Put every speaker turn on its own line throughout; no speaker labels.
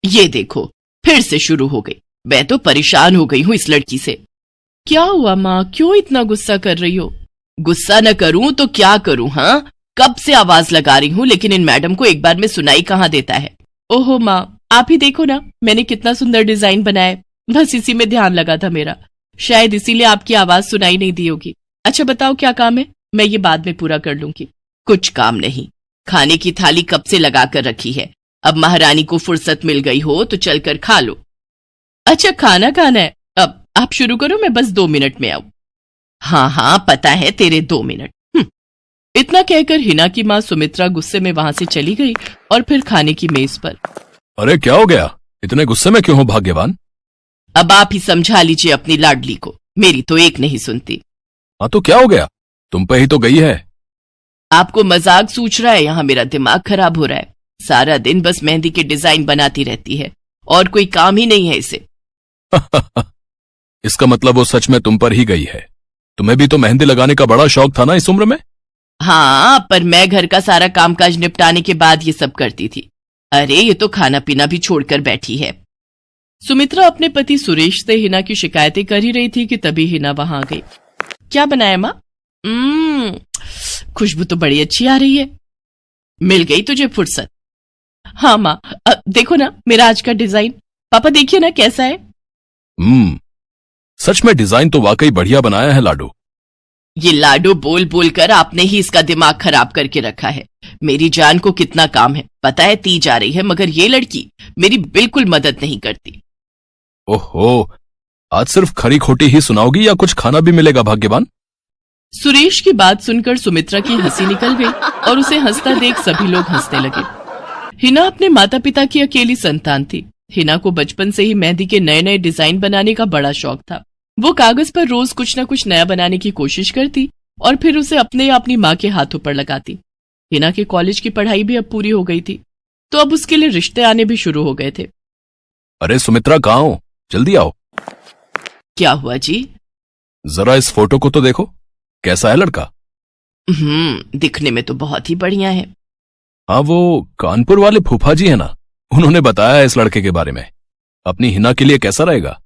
ये देखो, फिर से शुरू हो गई। मैं तो परेशान हो गई हूँ इस लड़की से। क्या हुआ माँ, क्यों इतना गुस्सा कर रही हो? गुस्सा न करूं तो क्या करूं? हाँ, कब से आवाज लगा रही हूँ, लेकिन इन मैडम को एक बार में सुनाई कहाँ देता है। ओहो माँ, आप ही देखो ना, मैंने कितना सुंदर डिजाइन बनाया, बस इसी में ध्यान लगा था मेरा, शायद इसीलिए आपकी आवाज सुनाई नहीं दी होगी। अच्छा बताओ क्या काम है, मैं ये बाद में पूरा कर लूंगी। कुछ काम नहीं, खाने की थाली कब से लगा कर रखी है, अब महारानी को फुर्सत मिल गई हो तो चलकर खा लो। अच्छा खाना खाना है, अब आप शुरू करो, मैं बस 2 मिनट में आऊं। हाँ हाँ पता है तेरे 2 मिनट। इतना कहकर हिना की माँ सुमित्रा गुस्से में वहां से चली गई और फिर खाने की मेज पर।
अरे क्या हो गया, इतने गुस्से में क्यों हो भाग्यवान?
अब आप ही समझा लीजिए अपनी लाडली को, मेरी तो एक नहीं सुनती।
हाँ तो क्या हो गया, तुम पे ही तो गई है।
आपको मजाक सूझ रहा है? यहाँ मेरा दिमाग खराब हो रहा है, सारा दिन बस मेहंदी के डिजाइन बनाती रहती है और कोई काम ही नहीं है इसे।
इसका मतलब वो सच में तुम पर ही गई है। तुम्हें भी तो मेहंदी लगाने का बड़ा शौक था ना इस उम्र में?
हाँ, पर मैं घर का सारा कामकाज निपटाने के बाद ये सब करती थी। अरे ये तो खाना पीना भी छोड़कर बैठी है। सुमित्रा अपने पति सुरेश से हिना की शिकायतें कर ही रही थी कि तभी हिना वहां आ गई। क्या बनाया माँ? खुशबू तो बड़ी अच्छी आ रही है। मिल गई तुझे फुर्सत? हाँ माँ, देखो ना मेरा आज का डिजाइन, पापा देखिए ना कैसा है।
सच में डिजाइन तो वाकई बढ़िया बनाया है लाडो।
ये लाडो बोल बोल कर आपने ही इसका दिमाग खराब करके रखा है। मेरी जान को कितना काम है पता है, ती जा रही है, मगर ये लड़की मेरी बिल्कुल मदद नहीं करती।
ओहो, आज सिर्फ खरी खोटी ही सुनाओगी या कुछ खाना भी मिलेगा भाग्यवान?
सुरेश की बात सुनकर सुमित्रा की हंसी निकल गई और उसे हंसता देख सभी लोग हंसने लगे। हिना अपने माता पिता की अकेली संतान थी। हिना को बचपन से ही मेहंदी के नए नए डिजाइन बनाने का बड़ा शौक था। वो कागज पर रोज कुछ न कुछ नया बनाने की कोशिश करती और फिर उसे अपने या अपनी माँ के हाथों पर लगाती। हिना के कॉलेज की पढ़ाई भी अब पूरी हो गई थी, तो अब उसके लिए रिश्ते आने भी शुरू हो गए थे।
अरे सुमित्रा कहाँ हो, जल्दी आओ।
क्या हुआ जी?
जरा इस फोटो को तो देखो, कैसा है लड़का?
दिखने में तो बहुत ही बढ़िया है।
हाँ, वो कानपुर वाले फूफा जी है ना, उन्होंने बताया है इस लड़के के बारे में। अपनी हिना के लिए कैसा रहेगा?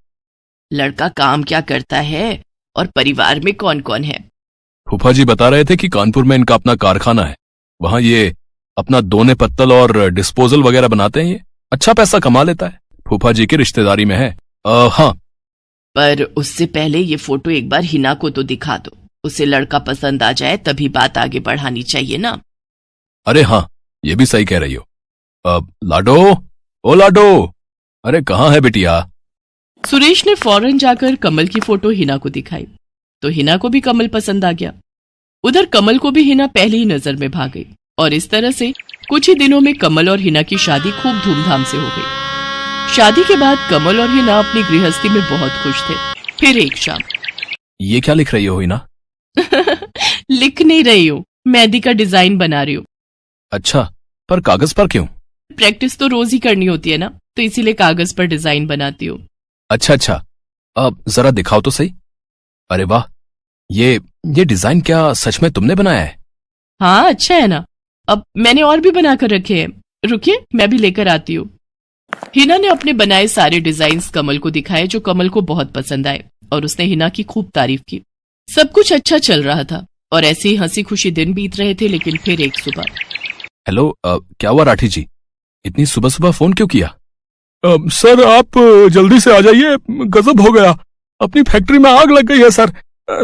लड़का काम क्या करता है और परिवार में कौन कौन है?
फूफा जी बता रहे थे कि कानपुर में इनका अपना कारखाना है, वहां ये अपना दोने पत्तल और डिस्पोजल वगैरह बनाते हैं। ये अच्छा पैसा कमा लेता है, फूफा जी की रिश्तेदारी में है। हाँ,
पर उससे पहले ये फोटो एक बार हिना को तो दिखा दो, उसे लड़का पसंद आ जाए तभी बात आगे बढ़ानी चाहिए ना।
अरे हाँ, ये भी सही कह रही हो। लाडो, ओ लाडो, अरे कहाँ है बिटिया?
सुरेश ने फौरन जाकर कमल की फोटो हिना को दिखाई तो हिना को भी कमल पसंद आ गया। उधर कमल को भी हिना पहली ही नजर में भाग गई और इस तरह से कुछ ही दिनों में कमल और हिना की शादी खूब धूमधाम से हो गई। शादी के बाद कमल और हिना अपनी गृहस्थी में बहुत खुश थे। फिर एक शाम।
ये क्या लिख रही हो हिना?
लिख नहीं रही हूँ, मेहंदी का डिजाइन बना रही हूँ।
अच्छा, पर कागज पर क्यों?
प्रैक्टिस तो रोज ही करनी होती है ना, तो इसीलिए कागज पर डिजाइन बनाती हूँ।
अच्छा, अब जरा दिखाओ तो सही। अरे वाह, ये डिजाइन क्या सच में तुमने बनाया है?
हाँ अच्छा है ना, अब मैंने और भी बनाकर रखे हैं, रुकिए मैं भी लेकर आती हूँ। हिना ने अपने बनाए सारे डिजाइन्स कमल को दिखाए, जो कमल को बहुत पसंद आए और उसने हिना की खूब तारीफ की। सब कुछ अच्छा चल रहा था और ऐसे ही हंसी खुशी दिन बीत रहे थे। लेकिन फिर एक सुबह।
हेलो, क्या हुआ राठी जी, इतनी सुबह सुबह फोन क्यों किया? सर आप जल्दी से आ जाइए, गजब हो गया, अपनी फैक्ट्री में आग लग गई है सर,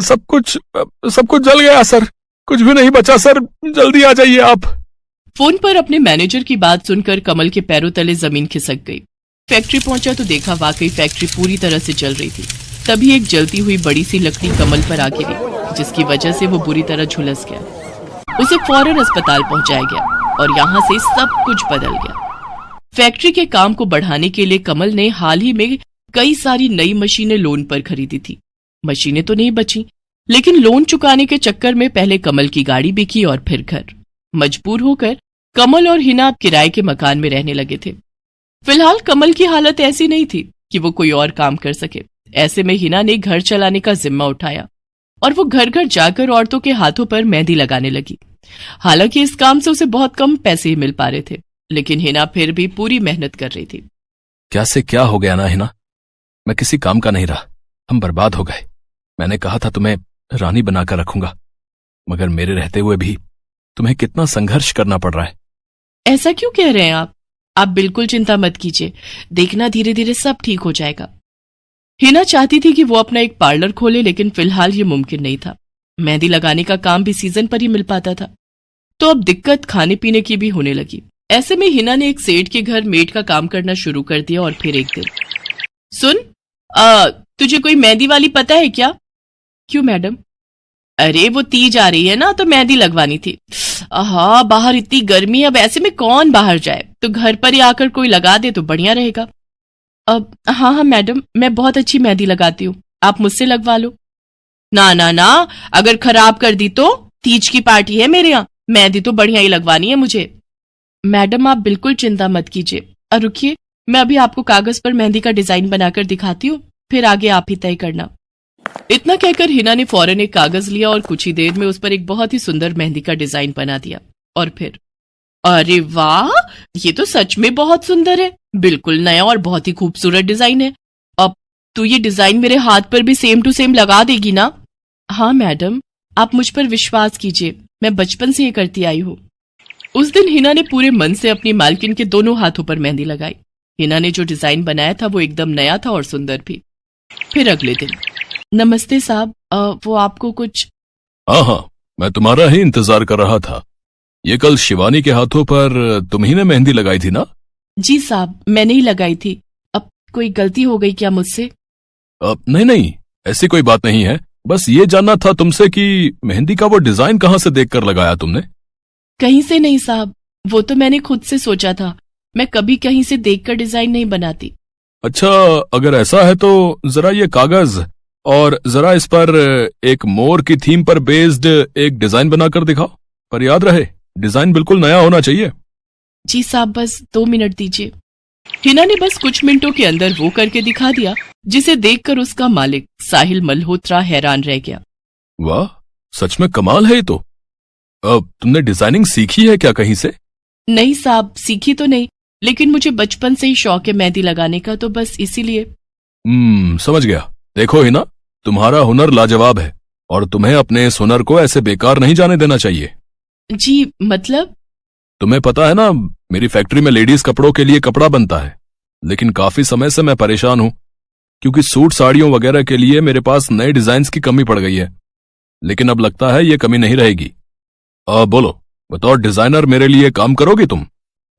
सब कुछ जल गया सर, कुछ भी नहीं बचा सर, जल्दी आ जाइए आप।
फोन पर अपने मैनेजर की बात सुनकर कमल के पैरों तले जमीन खिसक गई। फैक्ट्री पहुंचा तो देखा वाकई फैक्ट्री पूरी तरह से जल रही थी। तभी एक जलती हुई बड़ी सी लकड़ी कमल पर आ गिरी, जिसकी वजह से वो बुरी तरह झुलस गया। उसे फौरन अस्पताल पहुंचाया गया और यहाँ से सब कुछ बदल गया। फैक्ट्री के काम को बढ़ाने के लिए कमल ने हाल ही में कई सारी नई मशीनें लोन पर खरीदी थी। मशीनें तो नहीं बची, लेकिन लोन चुकाने के चक्कर में पहले कमल की गाड़ी बिकी और फिर घर। मजबूर होकर कमल और हिना अब किराए के मकान में रहने लगे थे। फिलहाल कमल की हालत ऐसी नहीं थी कि वो कोई और काम कर सके। ऐसे में हिना ने घर चलाने का जिम्मा उठाया और वो घर घर जाकर औरतों के हाथों पर मेहंदी लगाने लगी। हालांकि इस काम से उसे बहुत कम पैसे ही मिल पा रहे थे, लेकिन हिना फिर भी पूरी मेहनत कर रही थी।
क्या से क्या हो गया ना हिना, मैं किसी काम का नहीं रहा, हम बर्बाद हो गए। मैंने कहा था तुम्हें रानी बनाकर रखूंगा, मगर मेरे रहते हुए भी तुम्हें कितना संघर्ष करना पड़ रहा है।
ऐसा क्यों कह रहे हैं आप बिल्कुल चिंता मत कीजिए, देखना धीरे धीरे सब ठीक हो जाएगा। हिना चाहती थी कि वो अपना एक पार्लर खोले, लेकिन फिलहाल ये मुमकिन नहीं था। मेहंदी लगाने का काम भी सीजन पर ही मिल पाता था, तो अब दिक्कत खाने पीने की भी होने लगी। ऐसे में हिना ने एक सेठ के घर मेड का काम करना शुरू कर दिया। और फिर एक दिन, सुन, तुझे कोई मेहंदी वाली पता है क्या? क्यों मैडम? अरे वो तीज आ रही है ना, तो मेहंदी लगवानी थी। हाँ, बाहर इतनी गर्मी है, अब ऐसे में कौन बाहर जाए, तो घर पर ही आकर कोई लगा दे तो बढ़िया रहेगा। अब हाँ हाँ मैडम, मैं बहुत अच्छी मेहंदी लगाती हूँ, आप मुझसे लगवा लो। ना ना ना, अगर खराब कर दी तो? तीज की पार्टी है मेरे यहाँ, मेहंदी तो बढ़िया ही लगवानी है मुझे। मैडम आप बिल्कुल चिंता मत कीजिए, और रुकिए, मैं अभी आपको कागज पर मेहंदी का डिजाइन बनाकर दिखाती हूँ, फिर आगे आप ही तय करना। इतना कहकर हिना ने फौरन एक कागज लिया और कुछ ही देर में उस पर एक बहुत ही सुंदर मेहंदी का डिजाइन बना दिया। और फिर, अरे वाह, ये तो सच में बहुत सुंदर है, बिल्कुल नया और बहुत ही खूबसूरत डिजाइन है। अब तू ये डिजाइन मेरे हाथ पर भी सेम टू सेम लगा देगी ना? हाँ मैडम, आप मुझ पर विश्वास कीजिए, मैं बचपन से ये करती आई हूँ। उस दिन हिना ने पूरे मन से अपनी मालकिन के दोनों हाथों पर मेहंदी लगाई। हिना ने जो डिजाइन बनाया था वो एकदम नया था और सुंदर भी। फिर अगले दिन, नमस्ते साहब, वो आपको कुछ?
हाँ, मैं तुम्हारा ही इंतजार कर रहा था। ये कल शिवानी के हाथों पर तुम ही ने मेहंदी लगाई थी ना?
जी साहब, मैंने ही लगाई थी। अब कोई गलती हो गई क्या मुझसे?
नहीं नहीं, ऐसी कोई बात नहीं है, बस ये जानना था तुमसे कि मेहंदी का वो डिजाइन कहाँ से देखकर लगाया तुमने?
कहीं से नहीं साहब, वो तो मैंने खुद से सोचा था, मैं कभी कहीं से देखकर डिजाइन नहीं बनाती।
अच्छा, अगर ऐसा है तो जरा ये कागज और जरा इस पर एक मोर की थीम पर बेस्ड एक डिजाइन बनाकर दिखाओ, पर याद रहे डिजाइन बिल्कुल नया होना चाहिए।
जी साहब, बस 2 मिनट दीजिए। हिना ने बस कुछ मिनटों के अंदर वो करके दिखा दिया, जिसे देखकर उसका मालिक साहिल मल्होत्रा हैरान रह गया।
वाह, सच में कमाल है ये तो। अब तुमने डिजाइनिंग सीखी है क्या कहीं से?
नहीं साहब, सीखी तो नहीं, लेकिन मुझे बचपन से ही शौक है मेहंदी लगाने का, तो बस इसीलिए।
समझ गया। देखो हिना, तुम्हारा हुनर लाजवाब है और तुम्हें अपने इस हुनर को ऐसे बेकार नहीं जाने देना चाहिए।
जी मतलब?
तुम्हें पता है ना, मेरी फैक्ट्री में लेडीज कपड़ों के लिए कपड़ा बनता है, लेकिन काफी समय से मैं परेशान हूं, क्योंकि सूट साड़ियों वगैरह के लिए मेरे पास नए डिजाइन की कमी पड़ गई है। लेकिन अब लगता है ये कमी नहीं रहेगी। बोलो, बतौर डिजाइनर मेरे लिए काम करोगी तुम?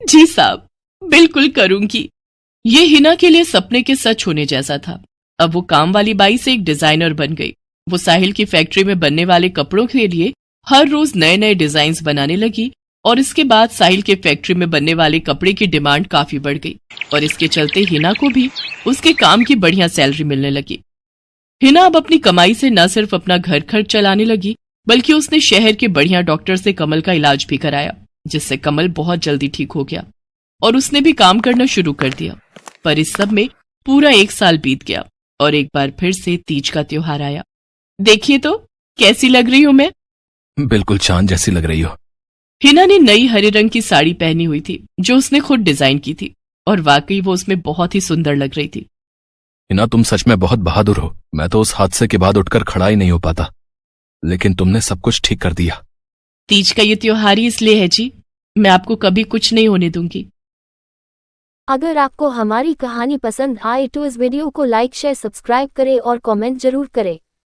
जी साहब, बिल्कुल करूंगी। ये हिना के लिए सपने के सच होने जैसा था। अब वो काम वाली बाई से एक डिजाइनर बन गई। वो साहिल की फैक्ट्री में बनने वाले कपड़ों के लिए हर रोज नए नए डिजाइन बनाने लगी, और इसके बाद साहिल के फैक्ट्री में बनने वाले कपड़े की डिमांड काफी बढ़ गई, और इसके चलते हिना को भी उसके काम की बढ़िया सैलरी मिलने लगी। हिना अब अपनी कमाई से न सिर्फ अपना घर खर्च चलाने लगी, बल्कि उसने शहर के बढ़िया डॉक्टर से कमल का इलाज भी कराया, जिससे कमल बहुत जल्दी ठीक हो गया और उसने भी काम करना शुरू कर दिया। पर इस सब में पूरा 1 साल बीत गया और एक बार फिर से तीज का त्योहार आया। देखिए तो कैसी लग रही हूं मैं?
बिल्कुल चांद जैसी लग रही हो।
हिना ने नई हरे रंग की साड़ी पहनी हुई थी, जो उसने खुद डिजाइन की थी, और वाकई वो उसमें बहुत ही सुंदर लग रही थी।
हिना, तुम सच में बहुत बहादुर हो। मैं तो उस हादसे के बाद उठकर खड़ा ही नहीं हो पाता, लेकिन तुमने सब कुछ ठीक कर दिया।
तीज का ये त्योहार ही इसलिए है जी, मैं आपको कभी कुछ नहीं होने दूंगी।
अगर आपको हमारी कहानी पसंद आए तो इस वीडियो को लाइक शेयर सब्सक्राइब करें और कमेंट जरूर करें।